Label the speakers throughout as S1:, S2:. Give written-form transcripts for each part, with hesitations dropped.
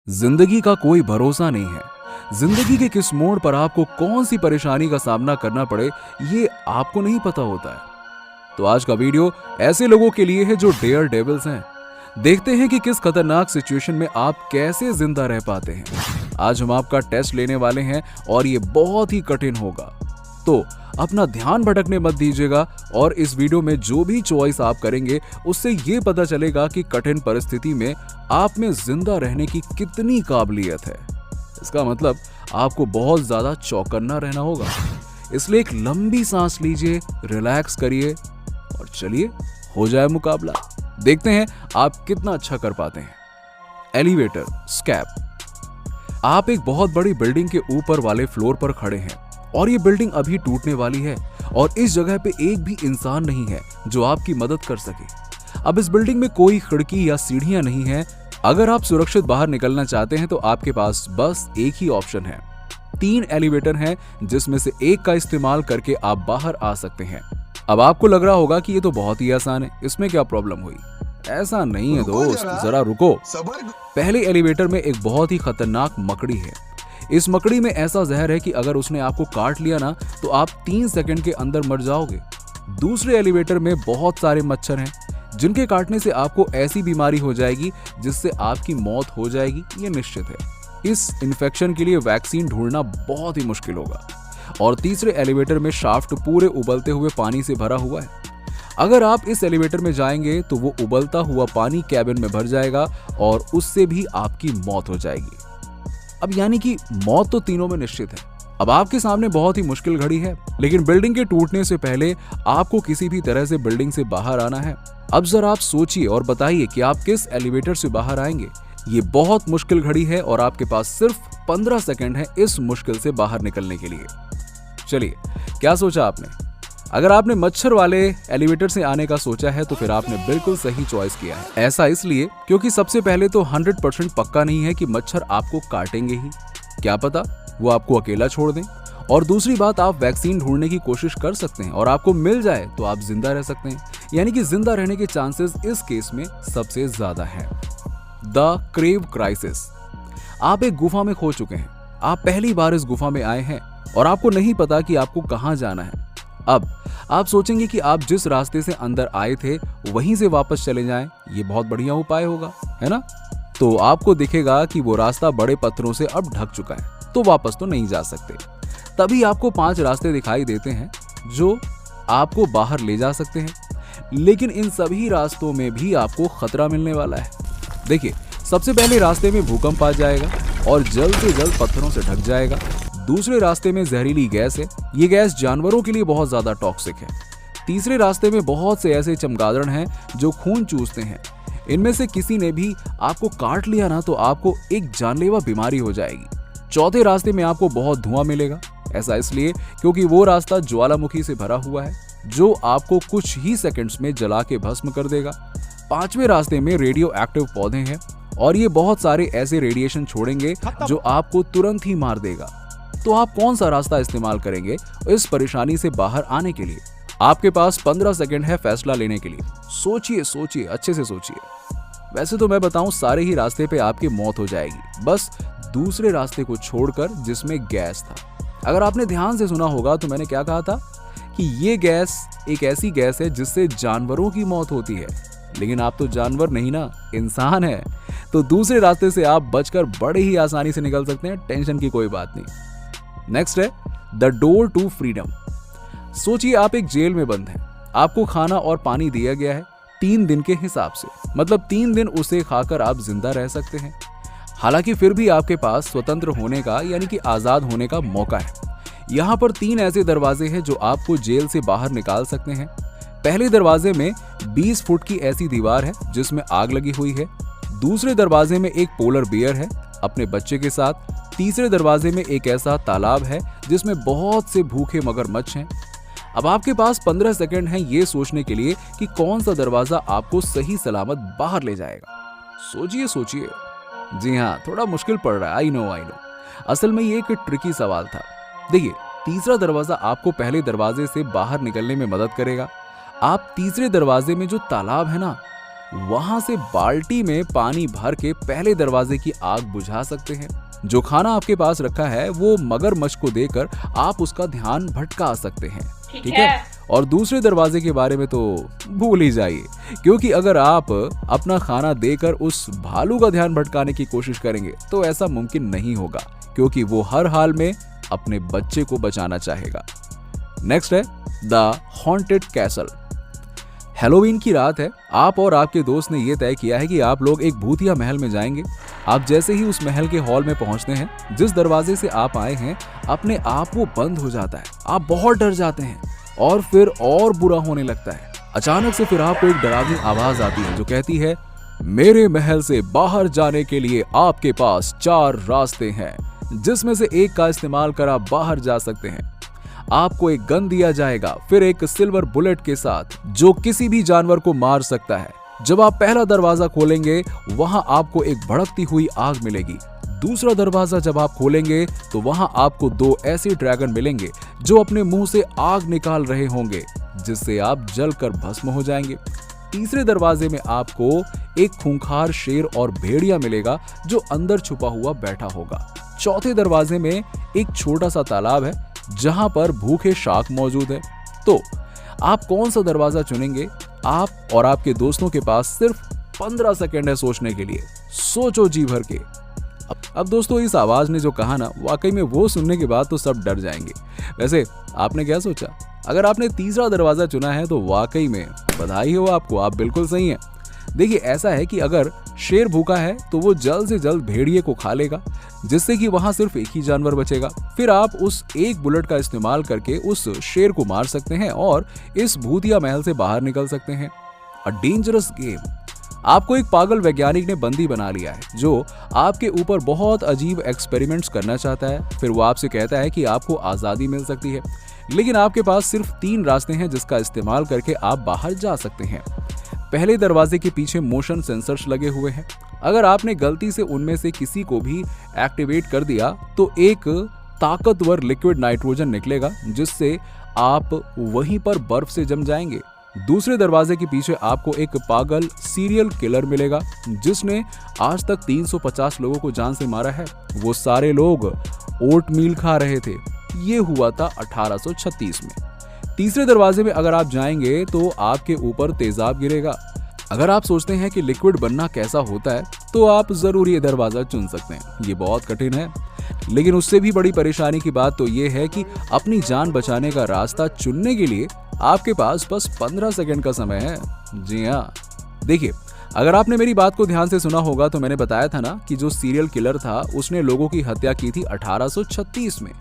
S1: जिंदगी का कोई भरोसा नहीं है। जिंदगी के किस मोड़ पर आपको कौन सी परेशानी का सामना करना पड़े, ये आपको नहीं पता होता है। तो आज का वीडियो ऐसे लोगों के लिए है जो डेयर डेविल्स हैं। देखते हैं कि किस खतरनाक सिचुएशन में आप कैसे जिंदा रह पाते हैं। आज हम आपका टेस्ट लेने वाले हैं और ये बहुत ही कठिन होगा, तो अपना ध्यान भटकने मत दीजिएगा। और इस वीडियो में जो भी चॉइस आप करेंगे उससे ये पता चलेगा कि कठिन परिस्थिति में आप में जिंदा रहने की कितनी काबिलियत है। इसका मतलब आपको बहुत ज्यादा चौकन्ना रहना होगा। इसलिए एक लंबी सांस लीजिए, रिलैक्स करिए और चलिए हो जाए मुकाबला। देखते हैं आप कितना अच्छा कर पाते हैं। एलिवेटर स्कैप। आप एक बहुत बड़ी बिल्डिंग के ऊपर वाले फ्लोर पर खड़े हैं और ये बिल्डिंग अभी टूटने वाली है और इस जगह पे एक भी इंसान नहीं है जो आपकी मदद कर सके। अब इस बिल्डिंग में कोई खिड़की या सीढ़ियां नहीं है। अगर आप सुरक्षित बाहर निकलना चाहते हैं तो आपके पास बस एक ही ऑप्शन है। 3 एलिवेटर हैं जिसमें से एक का इस्तेमाल करके आप बाहर आ सकते हैं। अब आपको लग रहा होगा कि ये तो बहुत ही आसान है, इसमें क्या प्रॉब्लम हुई। ऐसा नहीं है दोस्त, जरा रुको। पहले एलिवेटर में एक बहुत ही खतरनाक मकड़ी है। इस मकड़ी में ऐसा जहर है कि अगर उसने आपको काट लिया ना तो आप 3 सेकंड के अंदर मर जाओगे। दूसरे एलिवेटर में बहुत सारे मच्छर हैं जिनके काटने से आपको ऐसी बीमारी हो जाएगी जिससे आपकी मौत हो जाएगी, ये निश्चित है। इस इन्फेक्शन के लिए वैक्सीन ढूंढना बहुत ही मुश्किल होगा। और तीसरे एलिवेटर में शाफ्ट पूरे उबलते हुए पानी से भरा हुआ है। अगर आप इस एलिवेटर में जाएंगे तो वो उबलता हुआ पानी कैबिन में भर जाएगा और उससे भी आपकी मौत हो जाएगी। अब यानी कि मौत तो तीनों में निश्चित है। अब आपके सामने बहुत ही मुश्किल घड़ी है, लेकिन बिल्डिंग के टूटने से पहले आपको किसी भी तरह से बिल्डिंग से बाहर आना है। अब जरा आप सोचिए और बताइए कि आप किस एलिवेटर से बाहर आएंगे। ये बहुत मुश्किल घड़ी है और आपके पास सिर्फ 15 सेकंड है इस मुश्किल से बाहर निकलने के लिए। चलिए, क्या सोचा आपने? अगर आपने मच्छर वाले एलिवेटर से आने का सोचा है तो फिर आपने बिल्कुल सही चॉइस किया है। ऐसा इसलिए क्योंकि सबसे पहले तो 100% पक्का नहीं है कि मच्छर आपको काटेंगे ही, क्या पता वो आपको अकेला छोड़ दें। और दूसरी बात, आप वैक्सीन ढूंढने की कोशिश कर सकते हैं और आपको मिल जाए तो आप जिंदा रह सकते हैं, यानी कि जिंदा रहने के चांसेस इस केस में सबसे ज्यादा है। The crave crisis. आप एक गुफा में खो चुके हैं। आप पहली बार इस गुफा में आए हैं और आपको नहीं पता कि आपको कहां जाना है। अब आप सोचेंगे कि आप जिस रास्ते से अंदर आए थे वहीं से वापस चले जाएं, ये बहुत बढ़िया उपाय होगा, है ना? तो आपको दिखेगा कि वो रास्ता बड़े पत्थरों से अब ढक चुका है, तो वापस तो नहीं जा सकते। तभी आपको 5 रास्ते दिखाई देते हैं जो आपको बाहर ले जा सकते हैं, लेकिन इन सभी रास्तों में भी आपको खतरा मिलने वाला है। देखिए, सबसे पहले रास्ते में भूकंप आ जाएगा और जल्द से जल्द पत्थरों से ढक जाएगा। दूसरे रास्ते में जहरीली गैस है, ये गैस जानवरों के लिए बहुत ज्यादा टॉक्सिक है। तीसरे रास्ते में बहुत से ऐसे चमगादड़ हैं जो खून चूसते हैं। इनमें से किसी ने भी आपको काट लिया ना तो आपको एक जानलेवा बीमारी हो जाएगी। चौथे रास्ते में आपको बहुत धुआं मिलेगा, ऐसा इसलिए क्योंकि वो रास्ता ज्वालामुखी से भरा हुआ है जो आपको कुछ ही सेकंड्स में जला के भस्म कर देगा। पांचवें रास्ते में रेडियो एक्टिव पौधे हैं और ये बहुत सारे ऐसे रेडिएशन छोड़ेंगे जो आपको तुरंत ही मार देगा। तो आप कौन सा रास्ता इस्तेमाल करेंगे इस परेशानी से बाहर आने के लिए? आपके पास 15 सेकंड है फैसला लेने के लिए। सोचिए सोचिए, अच्छे से सोचिए। वैसे तो मैं बताऊं, सारे ही रास्ते पे आपकी मौत हो जाएगी, बस दूसरे रास्ते को छोड़कर जिसमें गैस था। अगर आपने ध्यान से सुना होगा तो मैंने क्या कहा था कि ये गैस एक ऐसी गैस है जिससे जानवरों की मौत होती है, लेकिन आप तो जानवर नहीं ना, इंसान है। तो दूसरे रास्ते से आप बचकर बड़े ही आसानी से निकल सकते हैं, टेंशन की कोई बात नहीं। नेक्स्ट है द डोर टू फ्रीडम। सोचिए, आप एक जेल में बंद हैं। आपको खाना और पानी दिया गया है 3 दिन के हिसाब से, मतलब 3 दिन उसे खाकर आप जिंदा रह सकते हैं। हालांकि फिर भी आपके पास स्वतंत्र होने का यानी कि आजाद होने का मौका है। यहाँ पर 3 ऐसे दरवाजे हैं जो आपको जेल से बाहर निकाल सकते हैं। पहले दरवाजे में 20 फुट की ऐसी दीवार है जिसमें आग लगी हुई है। दूसरे दरवाजे में एक पोलर बियर है अपने बच्चे के साथ। तीसरे दरवाजे में एक ऐसा तालाब है जिसमें बहुत से भूखे मगरमच्छ हैं। अब आपके पास 15 सेकंड हैं ये सोचने के लिए कि कौन सा दरवाजा आपको सही सलामत बाहर ले जाएगा। सोचिए सोचिए। जी हाँ, थोड़ा मुश्किल पड़ रहा है, आई नो। असल में ये एक ट्रिकी सवाल था। देखिए, तीसरा दरवाजा आपको पहले दरवाजे से बाहर निकलने में मदद करेगा। आप तीसरे दरवाजे में जो तालाब है ना, वहां से बाल्टी में पानी भर के पहले दरवाजे की आग बुझा सकते हैं। जो खाना आपके पास रखा है वो मगरमच्छ को देकर आप उसका ध्यान भटका सकते हैं। ठीक है। और दूसरे दरवाजे के बारे में तो भूल ही जाइए, क्योंकि अगर आप अपना खाना देकर उस भालू का ध्यान भटकाने की कोशिश करेंगे तो ऐसा मुमकिन नहीं होगा, क्योंकि वो हर हाल में अपने बच्चे को बचाना चाहेगा। नेक्स्ट है द हॉन्टेड कैसल। हैलोवीन की रात है। आप और आपके दोस्त ने यह तय किया है कि आप लोग एक भूतिया महल में जाएंगे। आप जैसे ही उस महल के हॉल में पहुंचते हैं, जिस दरवाजे से आप आए हैं अपने आप वो बंद हो जाता है। आप बहुत डर जाते हैं और फिर और बुरा होने लगता है। अचानक से फिर आपको एक डरावनी आवाज आती है जो कहती है, मेरे महल से बाहर जाने के लिए आपके पास 4 रास्ते हैं, जिसमें से एक का इस्तेमाल कर आप बाहर जा सकते हैं। आपको एक गन दिया जाएगा, फिर एक सिल्वर बुलेट के साथ जो किसी भी जानवर को मार सकता है। जब आप पहला दरवाजा खोलेंगे वहां आपको एक भड़कती हुई आग मिलेगी। दूसरा दरवाजा जब आप खोलेंगे तो वहां आपको 2 ऐसे ड्रैगन मिलेंगे जो अपने मुंह से आग निकाल रहे होंगे, जिससे आप जलकर भस्म हो जाएंगे। तीसरे दरवाजे में आपको एक खूंखार शेर और भेड़िया मिलेगा जो अंदर छुपा हुआ बैठा होगा। चौथे दरवाजे में एक छोटा सा तालाब है जहां पर भूखे शार्क मौजूद है। तो आप कौन सा दरवाजा चुनेंगे? आप और आपके दोस्तों के पास सिर्फ 15 सेकंड है सोचने के लिए। सोचो जी भर के। अब दोस्तों, इस आवाज ने जो कहा ना, वाकई में वो सुनने के बाद तो सब डर जाएंगे। वैसे आपने क्या सोचा? अगर आपने तीसरा दरवाजा चुना है तो वाकई में बधाई हो आपको, आप बिल्कुल सही हैं। देखिए, ऐसा है कि अगर शेर भूखा है तो वो जल्द से जल्द भेड़िए को खा लेगा, जिससे कि वहां सिर्फ एक ही जानवर बचेगा। फिर आप उस एक बुलेट का इस्तेमाल करके उस शेर को मार सकते हैं और इस भूतिया महल से बाहर निकल सकते हैं। A dangerous game. आपको एक पागल वैज्ञानिक ने बंदी बना लिया है जो आपके ऊपर बहुत अजीब एक्सपेरिमेंट्स करना चाहता है। फिर वो आपसे कहता है कि आपको आजादी मिल सकती है, लेकिन आपके पास सिर्फ 3 रास्ते हैं जिसका इस्तेमाल करके आप बाहर जा सकते हैं। पहले दरवाजे के पीछे मोशन सेंसर्स लगे हुए हैं। अगर आपने गलती से उनमें से किसी को भी एक्टिवेट कर दिया तो एक ताकतवर लिक्विड नाइट्रोजन निकलेगा, जिससे आप वहीं पर बर्फ से जम जाएंगे। दूसरे दरवाजे के पीछे आपको एक पागल सीरियल किलर मिलेगा जिसने आज तक 350 लोगों को जान से मारा है। वो सारे लोग ओटमील खा रहे थे। ये हुआ था 1836 में। तीसरे दरवाजे में अगर आप जाएंगे तो आपके ऊपर तेजाब गिरेगा। अगर आप सोचते हैं कि लिक्विड बनना कैसा होता है तो आप जरूर ये दरवाजा चुन सकते हैं। ये बहुत कठिन है, लेकिन उससे भी बड़ी परेशानी की बात तो ये है कि अपनी जान बचाने का रास्ता चुनने के लिए आपके पास बस 15 सेकंड का समय है। जी हाँ, देखिए, अगर आपने मेरी बात को ध्यान से सुना होगा तो मैंने बताया था ना कि जो सीरियल किलर था उसने लोगों की हत्या की थी 1836 में।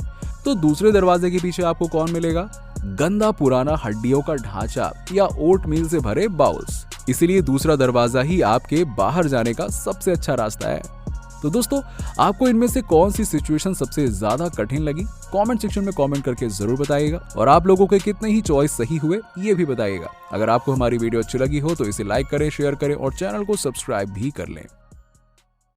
S1: तो दूसरे दरवाजे के पीछे आपको कौन मिलेगा? गंदा पुराना हड्डियों का ढांचा या ओटमील से भरे बाउल्स। इसीलिए दूसरा दरवाजा ही आपके बाहर जाने का सबसे अच्छा रास्ता है। तो दोस्तों, आपको इनमें से कौन सी सिचुएशन सबसे ज्यादा कठिन लगी? कमेंट सेक्शन में कमेंट करके जरूर बताइएगा। और आप लोगों के कितने ही चॉइस सही हुए ये भी बताइएगा। अगर आपको हमारी वीडियो अच्छी लगी हो तो इसे लाइक करें, शेयर करें और चैनल को सब्सक्राइब भी कर लें।